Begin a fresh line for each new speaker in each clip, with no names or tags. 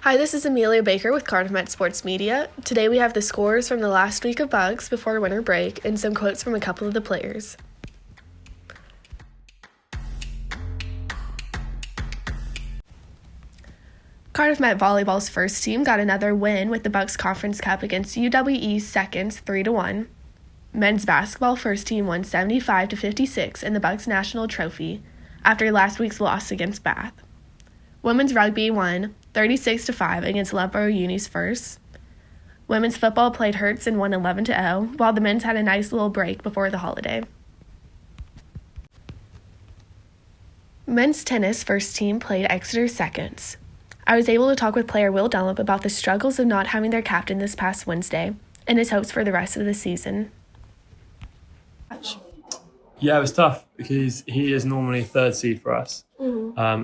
Hi, this is Emilia Baker with Cardiff Met Sports Media. Today we have the scores from the last week of Bugs before winter break and some quotes from a couple of the players. Cardiff Met Volleyball's first team got another win with the Bucks Conference Cup against UWE's seconds 3-1. Men's basketball first team won 75-56 in the Bucks National Trophy after last week's loss against Bath. Women's rugby won 36-5 against Loughborough Uni's first. Women's football played Hertz and won 11-0, while the men's had a nice little break before the holiday. Men's tennis first team played Exeter seconds. I was able to talk with player Will Dunlop about the struggles of not having their captain this past Wednesday and his hopes for the rest of the season.
Yeah, it was tough because he is normally third seed for us.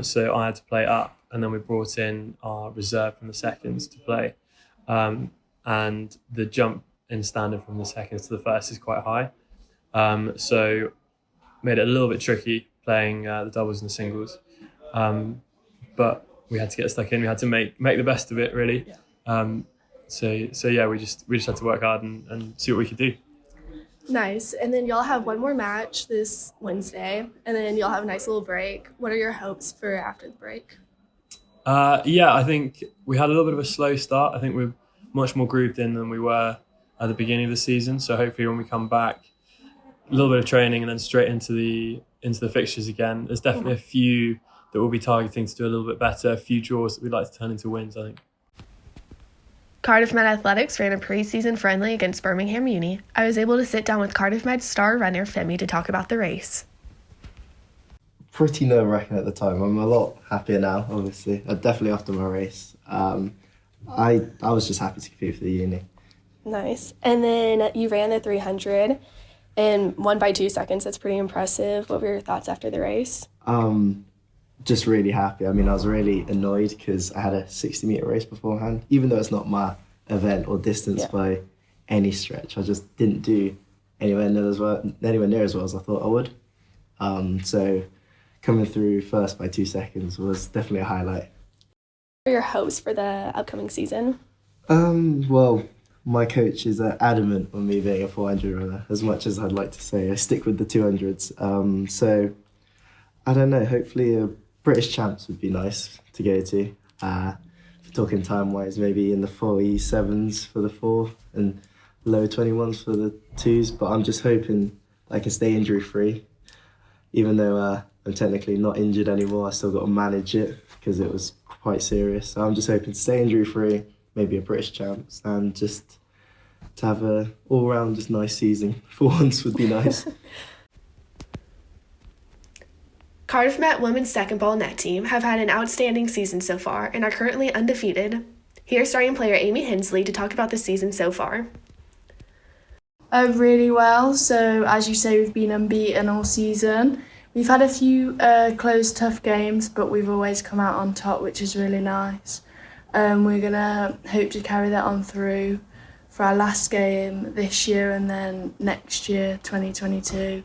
So I had to play up, and then we brought in our reserve from the seconds to play. And the jump in standard from the seconds to the first is quite high. So made it a little bit tricky playing the doubles and the singles. But we had to get stuck in. We had to make the best of it, really. So yeah, we just had to work hard and see what we could do.
Nice. And then y'all have one more match this Wednesday, and then y'all have a nice little break. What are your hopes for after the break?
Yeah, I think we had a little bit of a slow start. I think we're much more grooved in than we were at the beginning of the season. So hopefully when we come back, a little bit of training and then straight into the fixtures again. There's definitely a few that we'll be targeting to do a little bit better, a few draws that we'd like to turn into wins, I think.
Cardiff Met Athletics ran a preseason friendly against Birmingham Uni. I was able to sit down with Cardiff Met star runner Femi to talk about the race.
Pretty nerve-wracking at the time. I'm a lot happier now, obviously. Definitely after my race. I was just happy to compete for the uni.
Nice. And then you ran the 300 and won by 2 seconds. That's pretty impressive. What were your thoughts after the race?
Just really happy. I mean, I was really annoyed because I had a 60-metre race beforehand. Even though it's not my event or distance by any stretch, I just didn't do anywhere near as well as I thought I would. So coming through first by 2 seconds was definitely a highlight.
What are your hopes for the upcoming season?
Well, my coach is adamant on me being a 400 runner, as much as I'd like to say I stick with the 200s. So I don't know, hopefully a British champs would be nice to go to. Talking time-wise, maybe in the 47s for the 4 and low 21s for the 2s, but I'm just hoping I can stay injury-free. Even though I'm technically not injured anymore, I still got to manage it because it was quite serious. So I'm just hoping to stay injury-free, maybe a British champs, and just to have a all-round just nice season for once would be nice.
Cardiff Met women's second ball net team have had an outstanding season so far and are currently undefeated. Here's starting player Amy Hensley to talk about the season so far.
Really well. So as you say, we've been unbeaten all season. We've had a few close, tough games, but we've always come out on top, which is really nice. We're going to hope to carry that on through for our last game this year and then next year, 2022.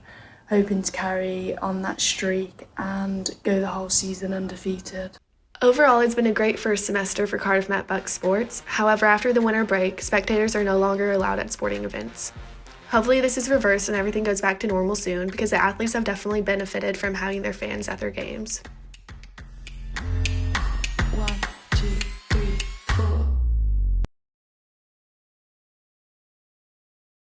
Hoping to carry on that streak and go the whole season undefeated.
Overall, it's been a great first semester for Cardiff Met Bucks sports. However, after the winter break, spectators are no longer allowed at sporting events. Hopefully this is reversed and everything goes back to normal soon because the athletes have definitely benefited from having their fans at their games.